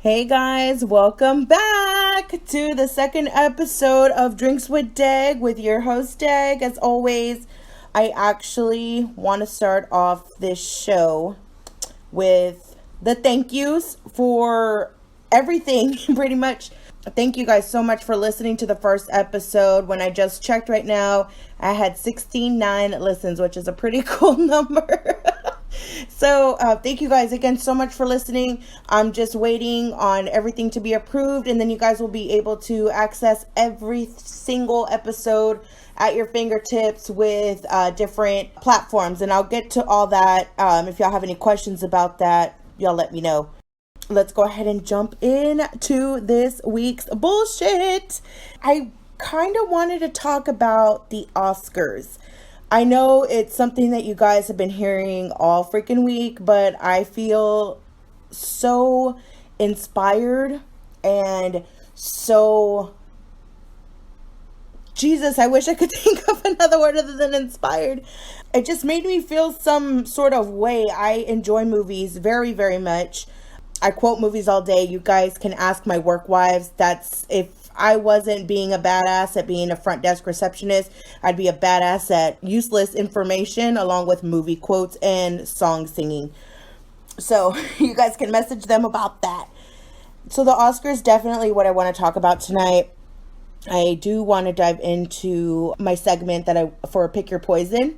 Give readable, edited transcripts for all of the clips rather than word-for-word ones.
Hey guys, welcome back to the second episode of Drinks with Deg with your host Deg. As always, I actually want to start off this show with the thank yous for everything, pretty much. Thank you guys so much for listening to the first episode. When I just checked right now, I had 69 listens, which is a pretty cool number. So thank you guys again so much for listening. I'm just waiting on everything to be approved, and then you guys will be able to access every single episode at your fingertips with different platforms. And I'll get to all that. If y'all have any questions about that, y'all let me know. Let's go ahead and jump in to this week's bullshit. I kind of wanted to talk about the Oscars. I know it's something that you guys have been hearing all freaking week, but I feel so inspired and so... Jesus, I wish I could think of another word other than inspired. It just made me feel some sort of way. I enjoy movies very, very much. I quote movies all day. You guys can ask my work wives. That's if I wasn't being a badass at being a front desk receptionist, I'd be a badass at useless information along with movie quotes and song singing. So you guys can message them about that. So the Oscars, definitely what I want to talk about tonight. I do want to dive into my segment for Pick Your Poison.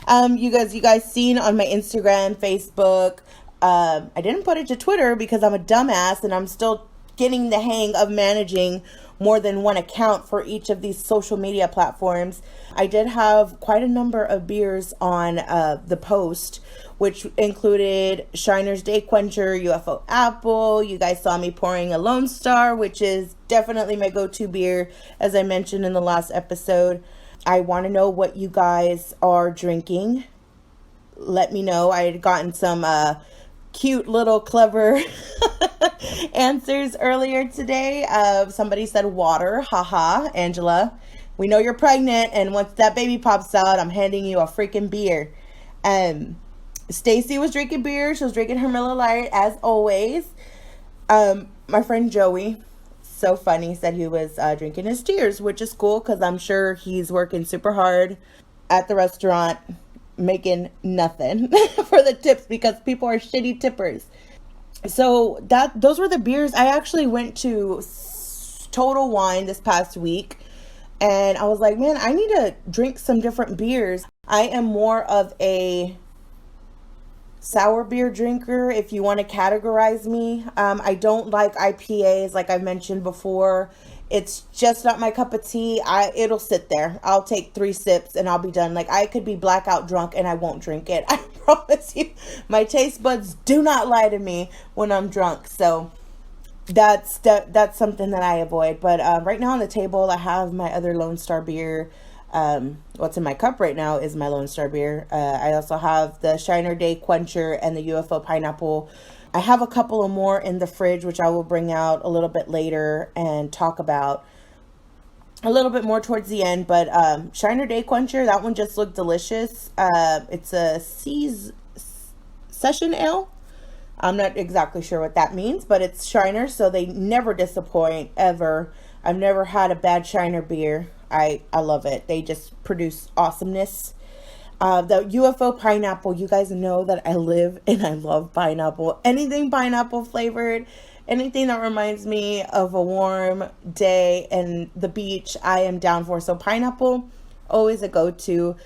You guys seen on my Instagram, Facebook. I didn't put it to Twitter because I'm a dumbass and I'm still getting the hang of managing more than one account for each of these social media platforms. I did have quite a number of beers on the post, which included Shiner's Day Quencher, UFO Apple. You guys saw me pouring a Lone Star, which is definitely my go-to beer, as I mentioned in the last episode. I want to know what you guys are drinking. Let me know. I had gotten some cute little clever answers earlier today. Somebody said water. Haha, Angela. We know you're pregnant, and once that baby pops out, I'm handing you a freaking beer. Stacy was drinking beer. She was drinking her Miller Lite as always. My friend Joey, so funny, said he was drinking his tears, which is cool because I'm sure he's working super hard at the restaurant, making nothing for the tips because people are shitty tippers. So those were the beers. I actually went to Total Wine this past week and I was like, man, I need to drink some different beers. I am more of a sour beer drinker, if you want to categorize me. I don't like IPAs, like I've mentioned before. It's just not my cup of tea. It'll sit there. I'll take 3 sips and I'll be done. Like, I could be blackout drunk and I won't drink it. I promise you. My taste buds do not lie to me when I'm drunk. So that's something that I avoid. But right now on the table, I have my other Lone Star beer. What's in my cup right now is my Lone Star beer. I also have the Shiner Day Quencher and the UFO Pineapple. I have a couple of more in the fridge, which I will bring out a little bit later and talk about a little bit more towards the end. But Shiner Day Quencher, that one just looked delicious. It's a session ale. I'm not exactly sure what that means, but it's Shiner, so they never disappoint, ever. I've never had a bad Shiner beer. I love it. They just produce awesomeness. The UFO Pineapple, you guys know that I live and I love pineapple. Anything pineapple flavored, anything that reminds me of a warm day and the beach, I am down for. So pineapple, always a go-to.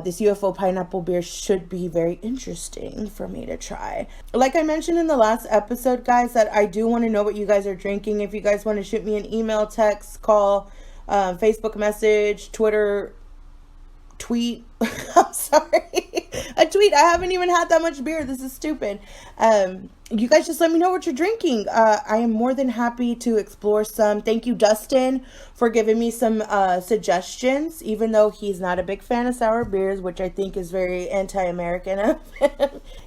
This UFO Pineapple beer should be very interesting for me to try. Like I mentioned in the last episode, guys, that I do want to know what you guys are drinking. If you guys want to shoot me an email, text, call, Facebook message, Twitter, tweet. I'm sorry. A tweet. I haven't even had that much beer. This is stupid. You guys just let me know what you're drinking. I am more than happy to explore some. Thank you, Dustin, for giving me some suggestions, even though he's not a big fan of sour beers, which I think is very anti-American.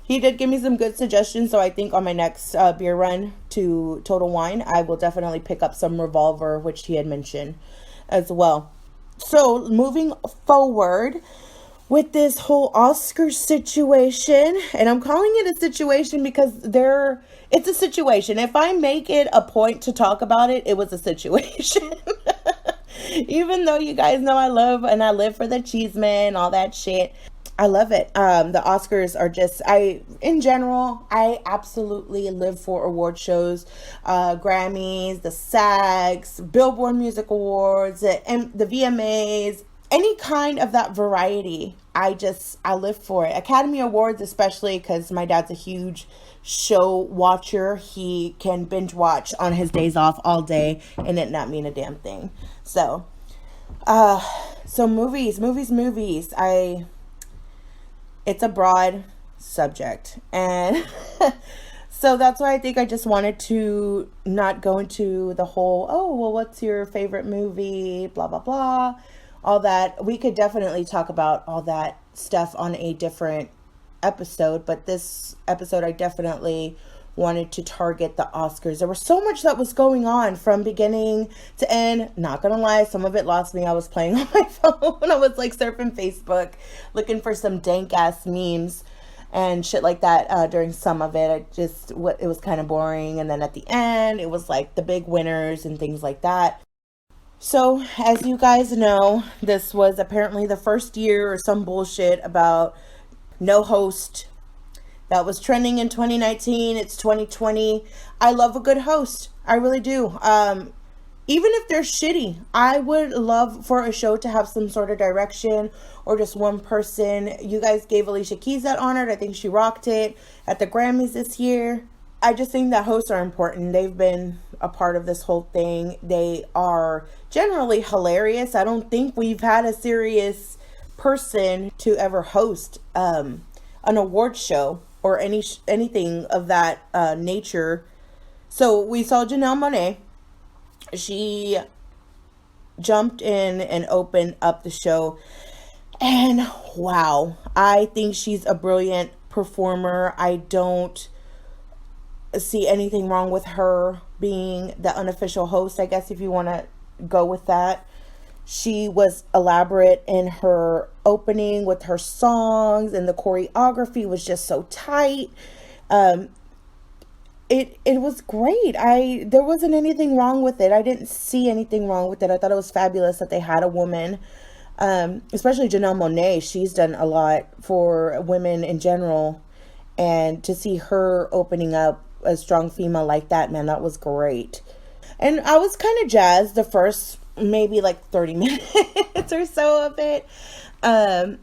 He did give me some good suggestions, so I think on my next beer run to Total Wine, I will definitely pick up some Revolver, which he had mentioned as well. So moving forward, with this whole Oscar situation, and I'm calling it a situation because it's a situation. If I make it a point to talk about it, it was a situation. Even though you guys know I love and I live for the cheese man, all that shit. I love it. The Oscars are just, in general, I absolutely live for award shows, Grammys, the SAGs, Billboard Music Awards, the VMAs, any kind of that variety. I live for it. Academy Awards, especially because my dad's a huge show watcher. He can binge watch on his days off all day and it not mean a damn thing. So movies. It's a broad subject, and so that's why I think I just wanted to not go into the whole, oh, well, what's your favorite movie, blah, blah, blah, all that. We could definitely talk about all that stuff on a different episode, but this episode I definitely wanted to target the Oscars. There was so much that was going on from beginning to end. Not gonna lie, some of it lost me. I was playing on my phone. I was like surfing Facebook, looking for some dank ass memes and shit like that during some of it. It was kind of boring. And then at the end, it was like the big winners and things like that. So as you guys know, this was apparently the first year or some bullshit about no host. That was trending in 2019. It's 2020. I love a good host. I really do. Even if they're shitty, I would love for a show to have some sort of direction or just one person. You guys gave Alicia Keys that honor. I think she rocked it at the Grammys this year. I just think that hosts are important. They've been a part of this whole thing. They are generally hilarious. I don't think we've had a serious person to ever host an award show or anything of that nature. So we saw Janelle Monáe. She jumped in and opened up the show. And wow, I think she's a brilliant performer. I don't see anything wrong with her being the unofficial host, I guess, if you want to go with that. She was elaborate in her opening with her songs, and the choreography was just so tight. It was great. There wasn't anything wrong with it. I didn't see anything wrong with it. I thought it was fabulous that they had a woman, especially Janelle Monáe. She's done a lot for women in general, and to see her opening up a strong female like that, man, that was great. And I was kind of jazzed the first maybe like 30 minutes or so of it.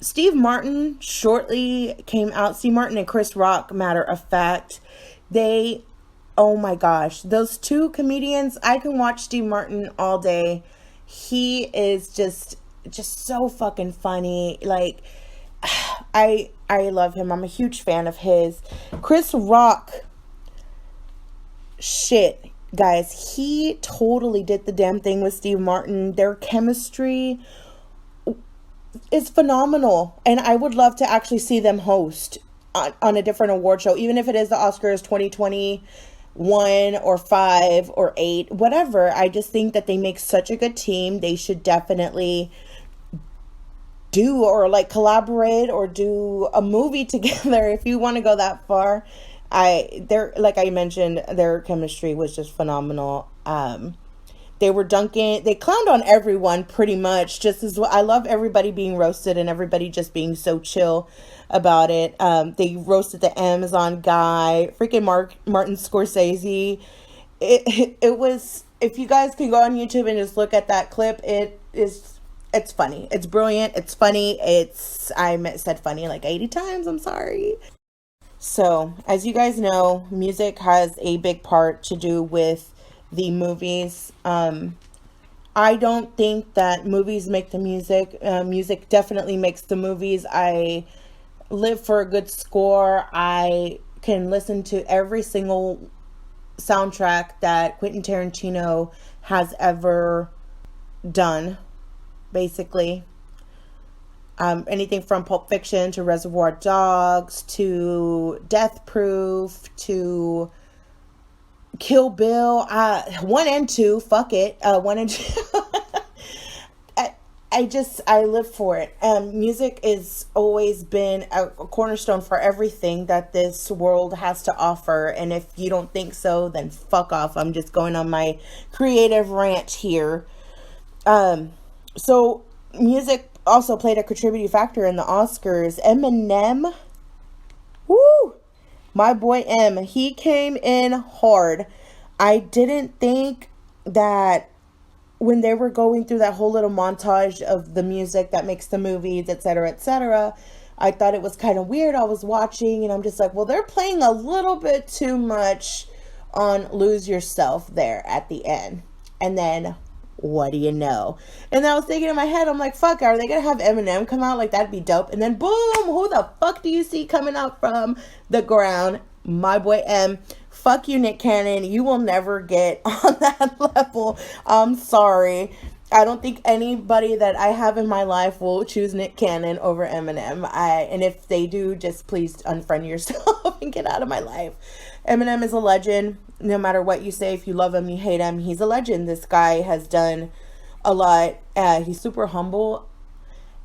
Steve Martin shortly came out. Steve Martin and Chris Rock, matter of fact, oh my gosh, those two comedians, I can watch Steve Martin all day. He is just so fucking funny. Like, I love him. I'm a huge fan of his. Chris Rock, shit, guys, he totally did the damn thing with Steve Martin. Their chemistry is phenomenal, and I would love to actually see them host on a different award show, even if it is the Oscars 2021 or 5 or 8, whatever. I just think that they make such a good team. They should definitely do or like collaborate or do a movie together if you want to go that far. Like I mentioned, their chemistry was just phenomenal. They clowned on everyone pretty much, just as well. I love everybody being roasted and everybody just being so chill about it. They roasted the Amazon guy, freaking Martin Scorsese. It was, if you guys can go on YouTube and just look at that clip, it's funny. It's brilliant. It's funny. I said funny like 80 times. I'm sorry. So, as you guys know, music has a big part to do with the movies. I don't think that movies make the music. Music definitely makes the movies. I live for a good score. I can listen to every single soundtrack that Quentin Tarantino has ever done, basically. Anything from Pulp Fiction to Reservoir Dogs to Death Proof to Kill Bill, 1 and 2, fuck it, 1 and 2. I live for it. Music has always been a cornerstone for everything that this world has to offer. And if you don't think so, then fuck off. I'm just going on my creative rant here. So music also played a contributing factor in the Oscars. Eminem, woo, my boy M, he came in hard. I didn't think that when they were going through that whole little montage of the music that makes the movies, etc., I thought it was kind of weird. I was watching and I'm just like, well, they're playing a little bit too much on Lose Yourself there at the end. And then, what do you know? And then I was thinking in my head, I'm like, fuck, are they going to have Eminem come out? Like, that'd be dope. And then, boom, who the fuck do you see coming out from the ground? My boy M. Fuck you, Nick Cannon. You will never get on that level. I'm sorry. I don't think anybody that I have in my life will choose Nick Cannon over Eminem. And if they do, just please unfriend yourself and get out of my life. Eminem is a legend. No matter what you say, if you love him, you hate him, he's a legend. This guy has done a lot. He's super humble.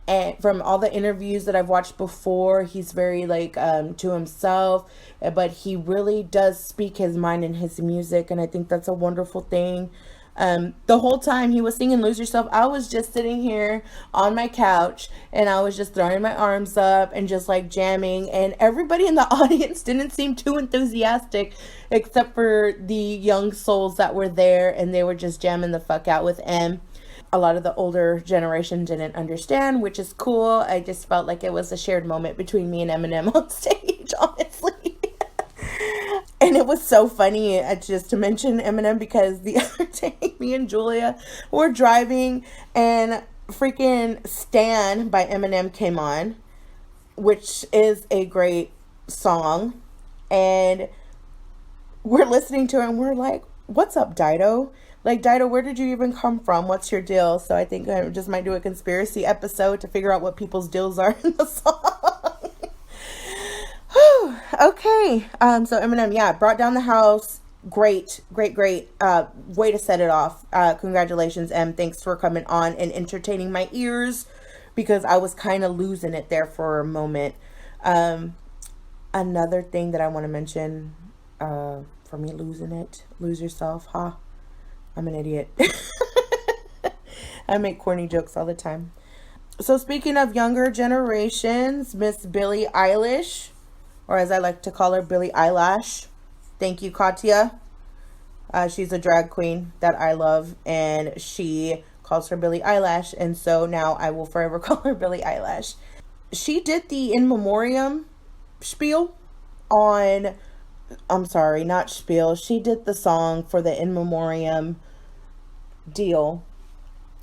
And from all the interviews that I've watched before, he's very to himself, but he really does speak his mind in his music, and I think that's a wonderful thing. The whole time he was singing Lose Yourself, I was just sitting here on my couch and I was just throwing my arms up and just like jamming, and everybody in the audience didn't seem too enthusiastic except for the young souls that were there, and they were just jamming the fuck out with M. A lot of the older generation didn't understand, which is cool. I just felt like it was a shared moment between me and Eminem on stage, honestly. And it was so funny just to mention Eminem because the other day me and Julia were driving and freaking Stan by Eminem came on, which is a great song. And we're listening to it and we're like, what's up, Dido? Like, Dido, where did you even come from? What's your deal? So I think I just might do a conspiracy episode to figure out what people's deals are in the song. Okay. So Eminem, yeah, brought down the house. Great way to set it off. Congratulations, Em. Thanks for coming on and entertaining my ears because I was kind of losing it there for a moment. Another thing that I want to mention, for me losing it, lose yourself, huh? I'm an idiot. I make corny jokes all the time. So speaking of younger generations, Miss Billie Eilish, or as I like to call her, Billie Eyelash. Thank you, Katya. She's a drag queen that I love, and she calls her Billie Eyelash, and so now I will forever call her Billie Eyelash. She did the In Memoriam spiel on... I'm sorry, not spiel. She did the song for the In Memoriam deal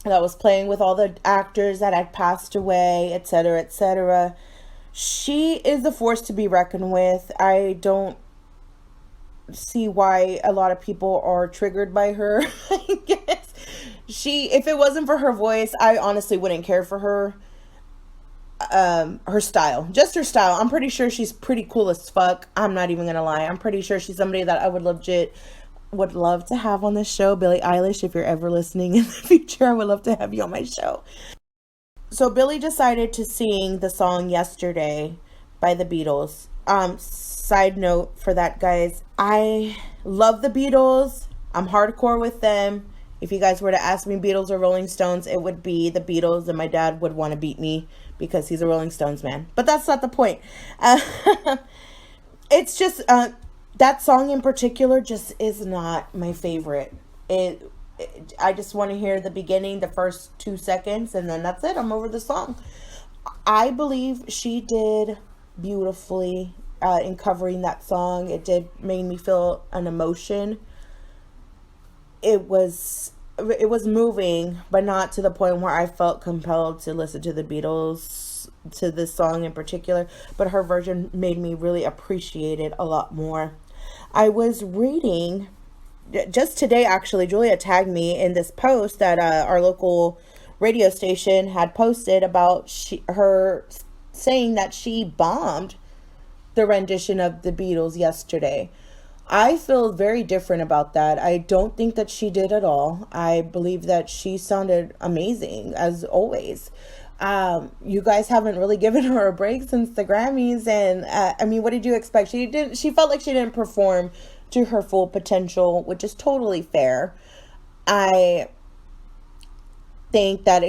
that was playing with all the actors that had passed away, etc. She is a force to be reckoned with. I don't see why a lot of people are triggered by her. I guess if it wasn't for her voice, I honestly wouldn't care for her. Her style, just her style. I'm pretty sure she's pretty cool as fuck. I'm not even gonna lie. I'm pretty sure she's somebody that I would love to have on this show. Billie Eilish, if you're ever listening in the future, I would love to have you on my show. So Billie decided to sing the song Yesterday by the Beatles. Side note for that, guys, I love the Beatles. I'm hardcore with them. If you guys were to ask me Beatles or Rolling Stones, it would be the Beatles, and my dad would want to beat me because he's a Rolling Stones man. But that's not the point. It's just that song in particular just is not my favorite. I just want to hear the beginning, the first 2 seconds, and then that's it. I'm over the song. I believe she did beautifully in covering that song. It did make me feel an emotion. It was moving, but not to the point where I felt compelled to listen to the Beatles, to this song in particular. But her version made me really appreciate it a lot more. I was reading just today, actually, Julia tagged me in this post that our local radio station had posted about her saying that she bombed the rendition of the Beatles Yesterday. I feel very different about that. I don't think that she did at all. I believe that she sounded amazing as always. You guys haven't really given her a break since the Grammys, and I mean, what did you expect? She didn't. She felt like she didn't perform to her full potential, which is totally fair. I think that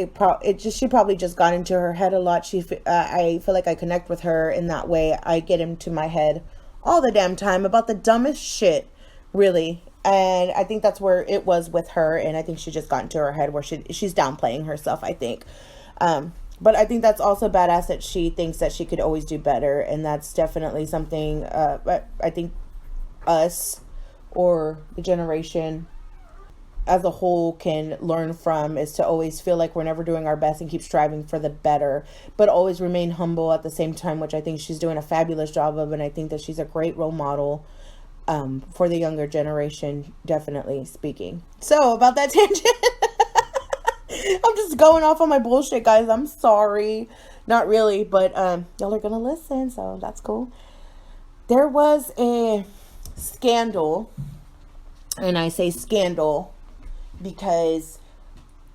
she probably just got into her head a lot. I feel like I connect with her in that way. I get into my head all the damn time about the dumbest shit, really. And I think that's where it was with her, and I think she just got into her head where she's downplaying herself, I think. But I think that's also badass that she thinks that she could always do better, and that's definitely something but I think us, or the generation as a whole, can learn from, is to always feel like we're never doing our best and keep striving for the better, but always remain humble at the same time, which I think she's doing a fabulous job of, and I think that she's a great role model for the younger generation, definitely speaking. So about that tangent, I'm just going off on my bullshit, guys. I'm sorry. Not really, but y'all are gonna listen, so that's cool. There was a scandal, and I say scandal because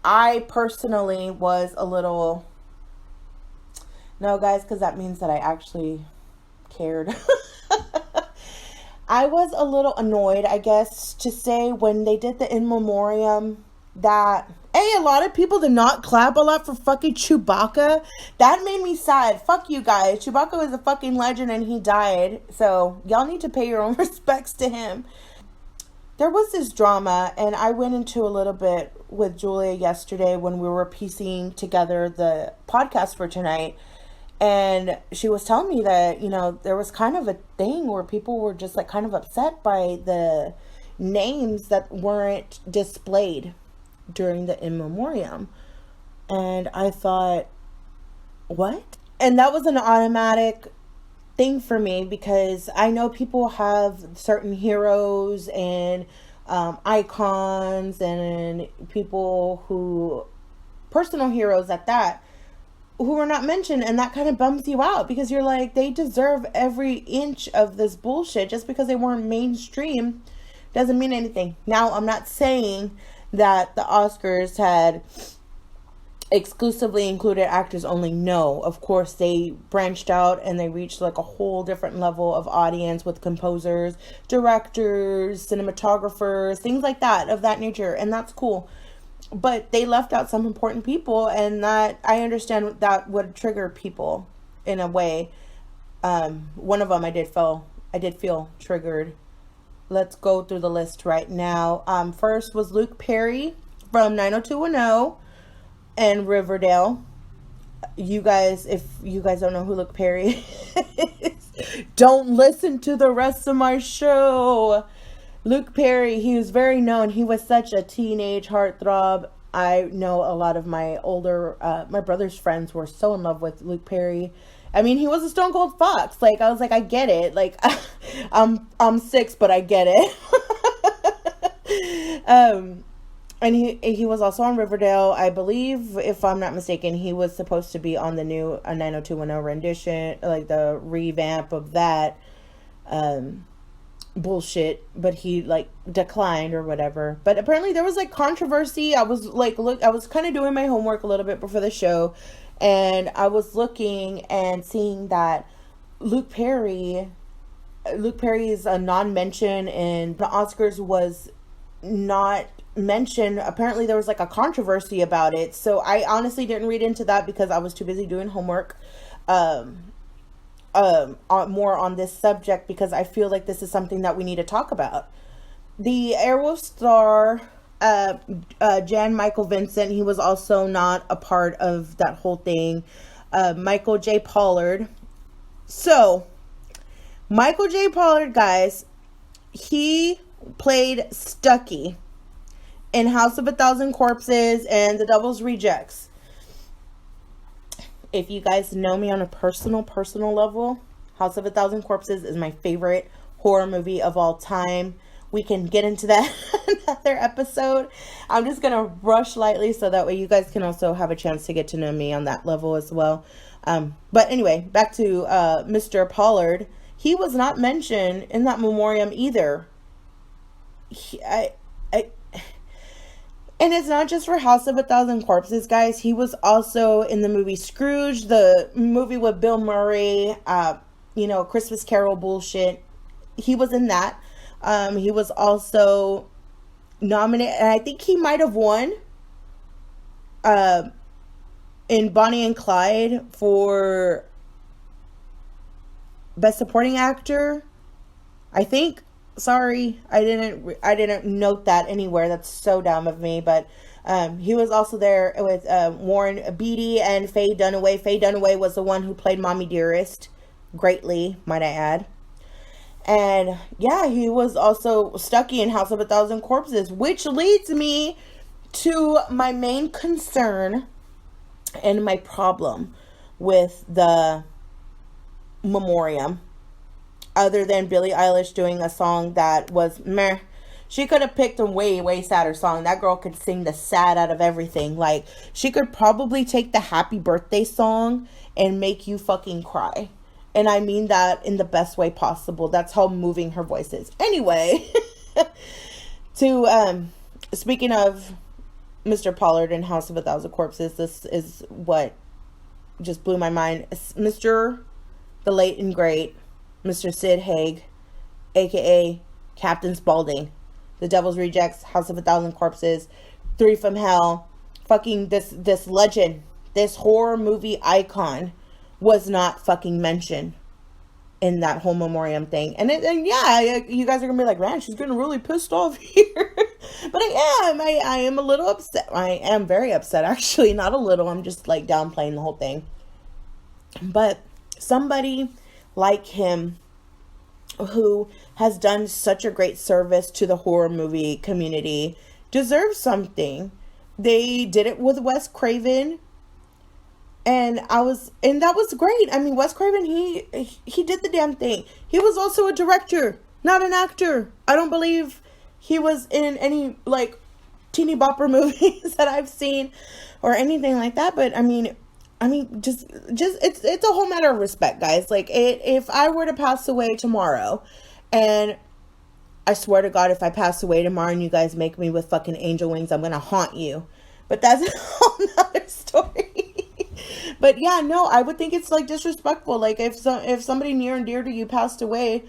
I personally was a little... No, guys, because that means that I actually cared. I was a little annoyed, I guess, to say, when they did the in memoriam, that... Hey, a lot of people did not clap a lot for fucking Chewbacca. That made me sad. Fuck you guys. Chewbacca was a fucking legend and he died. So y'all need to pay your own respects to him. There was this drama, and I went into a little bit with Julia yesterday when we were piecing together the podcast for tonight. And she was telling me that, you know, there was kind of a thing where people were just like kind of upset by the names that weren't displayed during the in memoriam. And I thought, what? And that was an automatic thing for me, because I know people have certain heroes and icons and people who, personal heroes at that, who are not mentioned, and that kind of bums you out, because you're like, they deserve every inch of this bullshit. Just because they weren't mainstream doesn't mean anything. Now, I'm not saying that the Oscars had exclusively included actors only. No, of course they branched out and they reached like a whole different level of audience with composers, directors, cinematographers, things like that, of that nature, and that's cool. But they left out some important people, and that, I understand that would trigger people in a way. One of them I did feel triggered. Let's go through the list right now. First was Luke Perry from 90210 and Riverdale. You guys, if you guys don't know who Luke Perry is, don't listen to the rest of my show. Luke Perry, he was very known. He was such a teenage heartthrob. I know a lot of my older, my brother's friends were so in love with Luke Perry. I mean, he was a stone cold fox. Like, I was like, I get it. Like, I'm 6, but I get it. And he was also on Riverdale. I believe, if I'm not mistaken, he was supposed to be on the new 90210 rendition, like the revamp of that bullshit, but he like declined or whatever. But apparently there was like controversy. I was like, I was kind of doing my homework a little bit before the show, and I was looking and seeing that Luke Perry's a non-mention in the Oscars was not mentioned. Apparently there was like a controversy about it, so I honestly didn't read into that because I was too busy doing homework more on this subject, because I feel like this is something that we need to talk about. The Airwolf star Jan Michael Vincent, he was also not a part of that whole thing. Michael J. Pollard. So Michael J. Pollard, guys, he played Stucky in House of a Thousand Corpses and The Devil's Rejects. If you guys know me on a personal level, House of a Thousand Corpses is my favorite horror movie of all time. We can get into that another episode. I'm just going to rush lightly so that way you guys can also have a chance to get to know me on that level as well. But anyway, back to Mr. Pollard. He was not mentioned in that memoriam either. I and it's not just for House of a Thousand Corpses, guys. He was also in the movie Scrooge, the movie with Bill Murray, Christmas Carol bullshit. He was in that. He was also nominated, and I think he might have won in Bonnie and Clyde for Best Supporting Actor. I think. Sorry, I didn't note that anywhere. That's so dumb of me. But he was also there with Warren Beatty and Faye Dunaway. Faye Dunaway was the one who played Mommy Dearest, greatly, might I add. And yeah, he was also Stucky in House of a Thousand Corpses, which leads me to my main concern and my problem with the memoriam. Other than Billie Eilish doing a song that was meh. She could have picked a way, way sadder song. That girl could sing the sad out of everything. Like, she could probably take the happy birthday song and make you fucking cry. And I mean that in the best way possible. That's how moving her voice is. Anyway, speaking of Mr. Pollard and House of a Thousand Corpses, this is what just blew my mind. Mr. the late and great Mr. Sid Haig, aka Captain Spaulding, The Devil's Rejects, House of a Thousand Corpses, Three from Hell, fucking this legend, this horror movie icon was not fucking mentioned in that whole memoriam thing. And yeah, you guys are gonna be like, man, she's getting really pissed off here. But I am a little upset. I am very upset, actually. Not a little. I'm just like downplaying the whole thing. But somebody like him, who has done such a great service to the horror movie community, deserves something. They did it with Wes Craven, and that was great. I mean, Wes Craven, he did the damn thing. He was also a director, not an actor. I don't believe he was in any like teeny bopper movies that I've seen or anything like that. But I mean, just it's a whole matter of respect, guys. Like, if I were to pass away tomorrow, and I swear to God, if I pass away tomorrow and you guys make me with fucking angel wings, I'm gonna haunt you. But that's a whole nother story. But yeah, no, I would think it's like disrespectful. Like, if somebody near and dear to you passed away,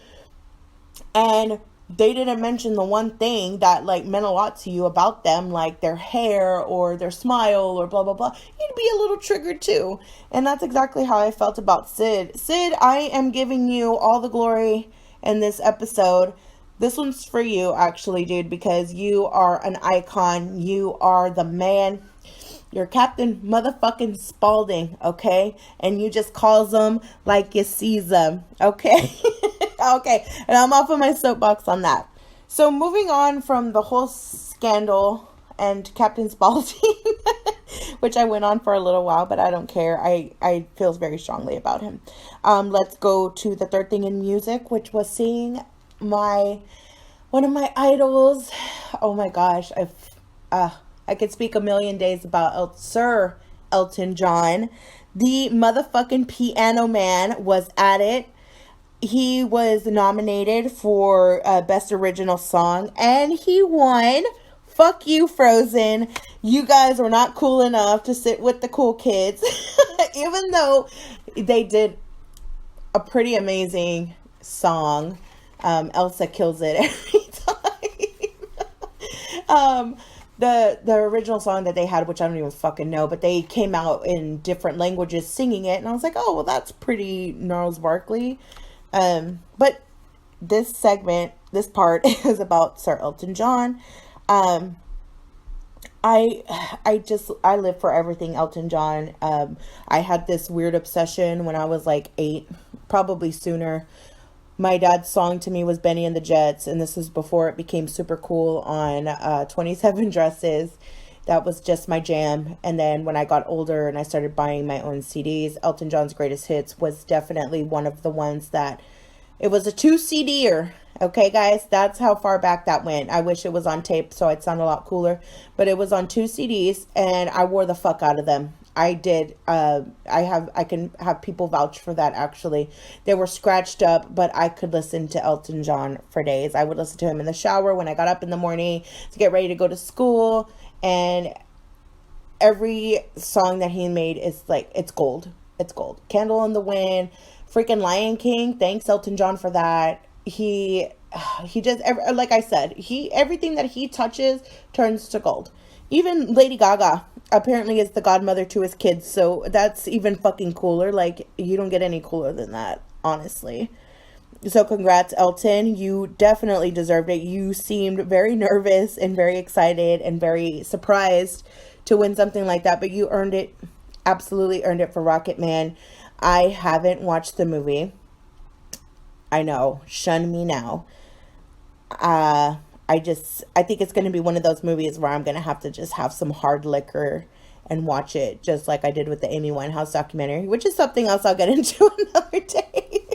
and they didn't mention the one thing that like meant a lot to you about them, like their hair or their smile or blah blah blah, you'd be a little triggered too. And that's exactly how I felt about Sid. Sid, I am giving you all the glory in this episode. This one's for you, actually, dude, because you are an icon. You are the man. You're Captain motherfucking Spaulding, okay? And you just calls them like you sees them, okay? Okay, and I'm off of my soapbox on that. So moving on from the whole scandal and Captain Spaulding, which I went on for a little while, but I don't care. I feel very strongly about him. Let's go to the third thing in music, which was seeing one of my idols. Oh my gosh, I could speak a million days about Sir Elton John. The motherfucking Piano Man was at it. He was nominated for Best Original Song, and he won. Fuck you, Frozen. You guys were not cool enough to sit with the cool kids. Even though they did a pretty amazing song. Elsa kills it every time. The original song that they had, which I don't even fucking know, but they came out in different languages singing it, and I was like, oh, well, that's pretty Gnarls Barkley. But this segment, this part is about Sir Elton John. I live for everything Elton John. I had this weird obsession when I was like 8, probably sooner. My dad's song to me was Benny and the Jets, and this was before it became super cool on 27 Dresses. That was just my jam. And then when I got older and I started buying my own CDs, Elton John's Greatest Hits was definitely one of the ones that, it was a 2 CD-er. Okay, guys, that's how far back that went. I wish it was on tape so I'd sound a lot cooler. But it was on 2 CDs, and I wore the fuck out of them. I did. I can have people vouch for that. Actually, they were scratched up, but I could listen to Elton John for days. I would listen to him in the shower when I got up in the morning to get ready to go to school, and every song that he made is like, it's gold. It's gold. Candle in the Wind, freaking Lion King. Thanks Elton John for that. He just, like I said, everything that he touches turns to gold. Even Lady Gaga apparently is the godmother to his kids, so that's even fucking cooler. Like, you don't get any cooler than that, honestly. So congrats, Elton. You definitely deserved it. You seemed very nervous and very excited and very surprised to win something like that, but you earned it. Absolutely earned it for Rocket Man. I haven't watched the movie. I know, shun me now. I think it's going to be one of those movies where I'm going to have to just have some hard liquor and watch it, just like I did with the Amy Winehouse documentary, which is something else I'll get into another day.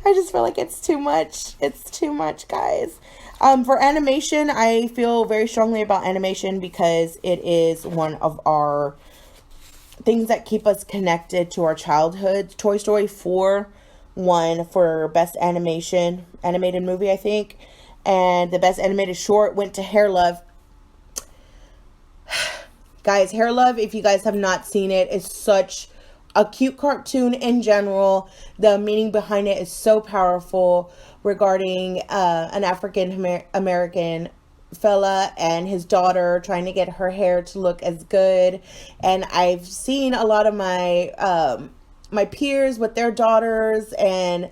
I just feel like it's too much. It's too much, guys. For animation, I feel very strongly about animation because it is one of our things that keep us connected to our childhood. Toy Story 4 won for best animated movie, I think. And the best animated short went to Hair Love. Guys, Hair Love, if you guys have not seen it, is such a cute cartoon in general. The meaning behind it is so powerful regarding an African American fella and his daughter trying to get her hair to look as good. And I've seen a lot of my peers with their daughters, and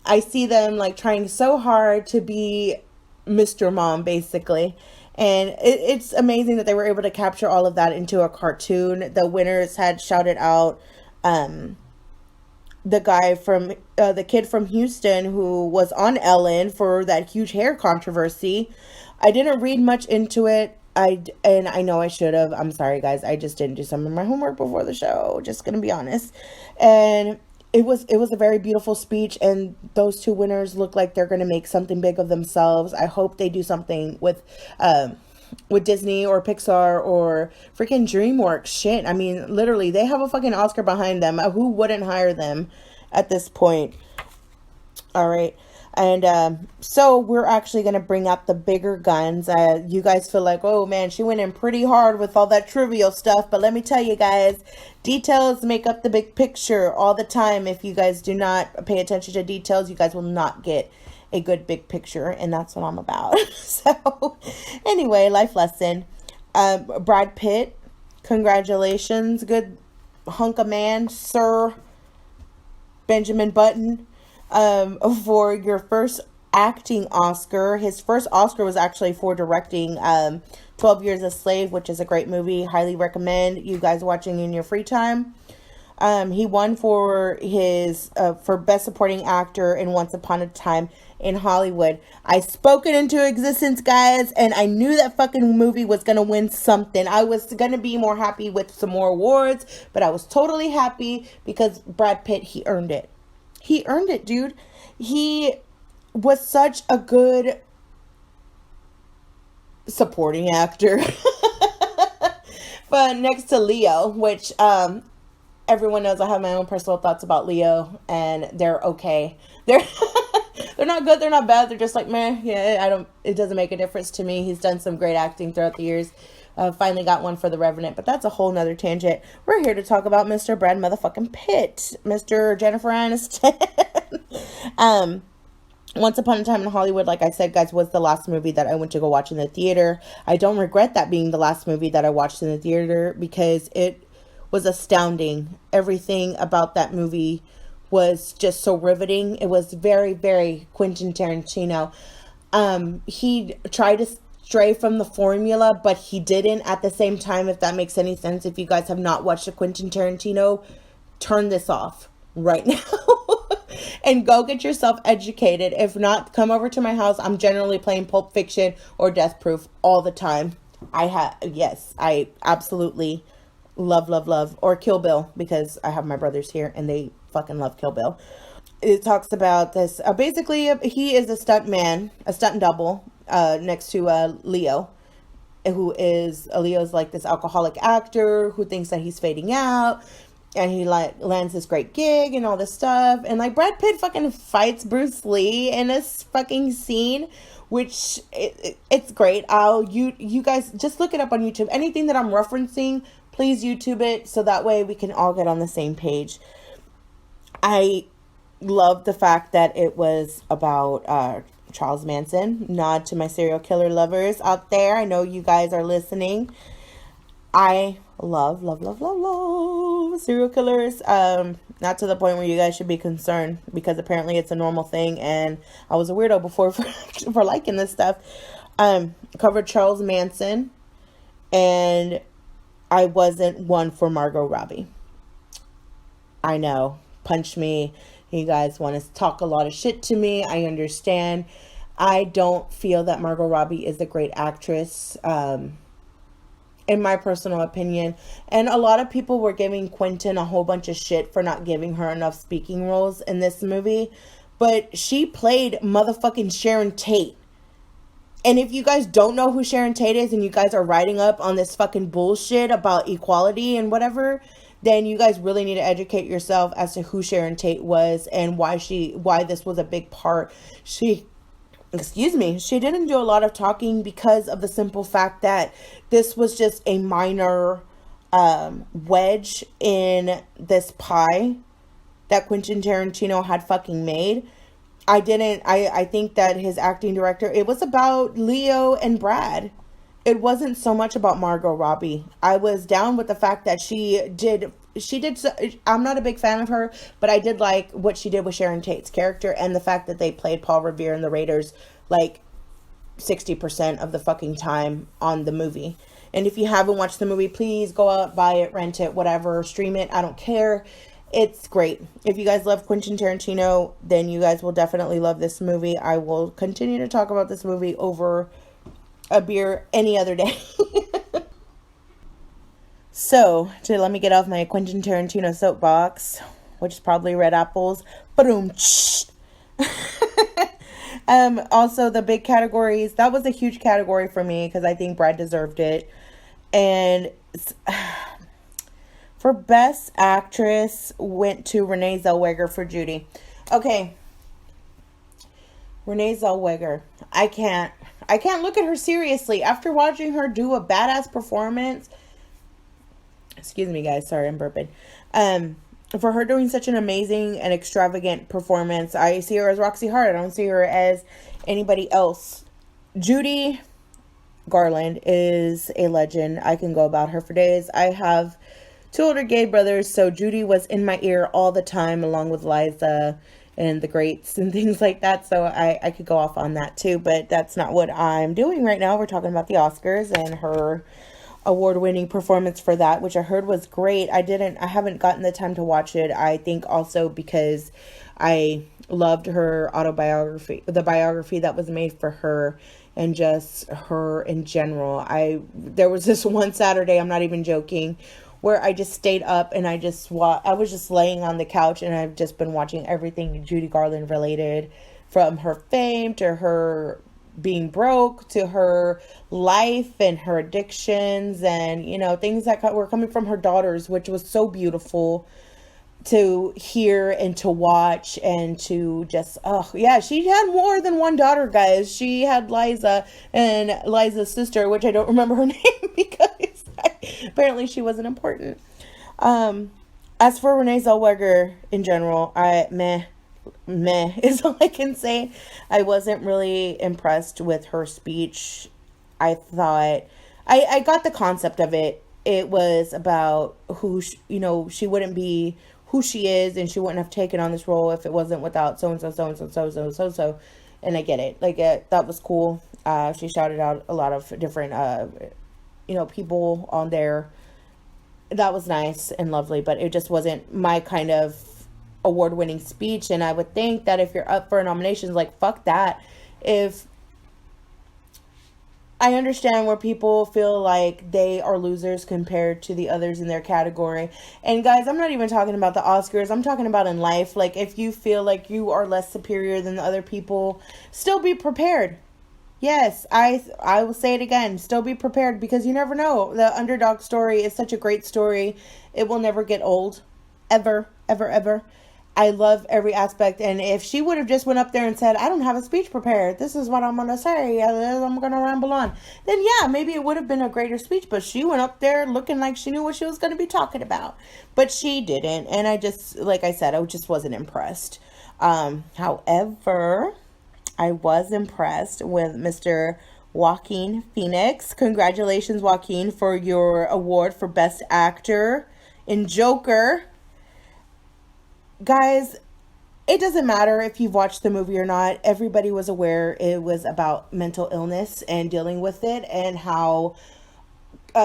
I see them like trying so hard to be Mr. Mom, basically. And it's amazing that they were able to capture all of that into a cartoon. The winners had shouted out the guy from the kid from Houston who was on Ellen for that huge hair controversy. I didn't read much into it. And I know I should have. I'm sorry, guys. I just didn't do some of my homework before the show. Just gonna be honest. And it was a very beautiful speech, and those two winners look like they're gonna make something big of themselves. I hope they do something with Disney or Pixar or freaking DreamWorks. Shit, I mean, literally, they have a fucking Oscar behind them. Who wouldn't hire them at this point? All right. And so we're actually going to bring out the bigger guns. You guys feel like, oh man, she went in pretty hard with all that trivial stuff. But let me tell you guys, details make up the big picture all the time. If you guys do not pay attention to details, you guys will not get a good big picture. And that's what I'm about. So anyway, life lesson. Brad Pitt, congratulations. Good hunk of man, Sir Benjamin Button. For your first acting Oscar. His first Oscar was actually for directing 12 Years a Slave, which is a great movie. Highly recommend you guys watching in your free time. He won for his for Best Supporting Actor in Once Upon a Time in Hollywood. I spoke it into existence, guys, and I knew that fucking movie was gonna win something. I was gonna be more happy with some more awards, but I was totally happy because Brad Pitt, he earned it. He earned it, dude. He was such a good supporting actor. But next to Leo, which everyone knows I have my own personal thoughts about Leo, and they're okay. They're they're not good, they're not bad, they're just like, meh, yeah, it doesn't make a difference to me. He's done some great acting throughout the years. Finally got one for The Revenant, but that's a whole nother tangent. We're here to talk about Mr. Brad motherfucking Pitt, Mr. Jennifer Aniston. Once Upon a Time in Hollywood, like I said, guys, was the last movie that I went to go watch in the theater. I don't regret that being the last movie that I watched in the theater because it was astounding. Everything about that movie was just so riveting. It was very, very Quentin Tarantino. He tried to stray from the formula, but he didn't at the same time, if that makes any sense. If you guys have not watched a Quentin Tarantino, turn this off right now and go get yourself educated. If not, come over to my house. I'm generally playing Pulp Fiction or Death Proof all the time. I absolutely love, or Kill Bill, because I have my brothers here and they fucking love Kill Bill. It talks about this, basically he is a stunt double, next to Leo, who is Leo's like this alcoholic actor who thinks that he's fading out, and he like lands this great gig and all this stuff, and like Brad Pitt fucking fights Bruce Lee in this fucking scene, which it's great. You guys just look it up on YouTube. Anything that I'm referencing, please YouTube it so that way we can all get on the same page. I love the fact that it was about Charles Manson. Nod to my serial killer lovers out there. I know you guys are listening. I love serial killers. Not to the point where you guys should be concerned, because apparently it's a normal thing, and I was a weirdo before for liking this stuff. Covered Charles Manson, and I wasn't one for Margot Robbie. I know. Punch me. You guys want to talk a lot of shit to me. I understand. I don't feel that Margot Robbie is a great actress, in my personal opinion. And a lot of people were giving Quentin a whole bunch of shit for not giving her enough speaking roles in this movie. But she played motherfucking Sharon Tate. And if you guys don't know who Sharon Tate is, and you guys are writing up on this fucking bullshit about equality and whatever, then you guys really need to educate yourself as to who Sharon Tate was and why this was a big part. She didn't do a lot of talking because of the simple fact that this was just a minor wedge in this pie that Quentin Tarantino had fucking made. I think that his acting director, it was about Leo and Brad. It wasn't so much about Margot Robbie. I was down with the fact that she did, I'm not a big fan of her, but I did like what she did with Sharon Tate's character, and the fact that they played Paul Revere and the Raiders like 60% of the fucking time on the movie. And if you haven't watched the movie, please go out, buy it, rent it, whatever, stream it. I don't care. It's great. If you guys love Quentin Tarantino, then you guys will definitely love this movie. I will continue to talk about this movie over a beer any other day. So, let me get off my Quentin Tarantino soapbox, which is probably red apples. Boom. Also, the big categories, that was a huge category for me because I think Brad deserved it. And for Best Actress, went to Renee Zellweger for Judy. Okay. Renee Zellweger. I can't look at her seriously. After watching her do a badass performance, excuse me guys, sorry, I'm burping. For her doing such an amazing and extravagant performance, I see her as Roxy Hart. I don't see her as anybody else. Judy Garland is a legend. I can go about her for days. I have 2 older gay brothers, so Judy was in my ear all the time, along with Liza and the greats and things like that. So I could go off on that too, but that's not what I'm doing right now. We're talking about the Oscars and her award-winning performance for that, which I heard was great. I haven't gotten the time to watch it. I think also because I loved her autobiography, the biography that was made for her, and just her in general. There was this one Saturday, I'm not even joking, where I just stayed up and I was just laying on the couch, and I've just been watching everything Judy Garland related, from her fame to her being broke to her life and her addictions, and things that were coming from her daughters, which was so beautiful to hear and to watch, and to just, she had more than one daughter, guys. She had Liza and Liza's sister, which I don't remember her name because apparently she wasn't important. As for Renee Zellweger in general, meh is all I can say. I wasn't really impressed with her speech. I thought I got the concept of it. It was about who she wouldn't be who she is, and she wouldn't have taken on this role if it wasn't without so and so. And I get it. Like, that was cool. She shouted out a lot of different people on there. That was nice and lovely, but it just wasn't my kind of award-winning speech. And I would think that if you're up for nominations, like, fuck that. If I understand where people feel like they are losers compared to the others in their category. And guys, I'm not even talking about the Oscars. I'm talking about in life. Like, if you feel like you are less superior than the other people, still be prepared. Yes, I will say it again. Still be prepared because you never know. The underdog story is such a great story. It will never get old. Ever, ever, ever. I love every aspect, and if she would have just went up there and said, "I don't have a speech prepared. This is what I'm going to say. I'm going to ramble on." Then yeah, maybe it would have been a greater speech, but she went up there looking like she knew what she was going to be talking about. But she didn't, and I just like I said, I just wasn't impressed. However, I was impressed with Mr. Joaquin Phoenix. Congratulations, Joaquin, for your award for Best Actor in Joker. Guys, it doesn't matter if you've watched the movie or not. Everybody was aware it was about mental illness and dealing with it and how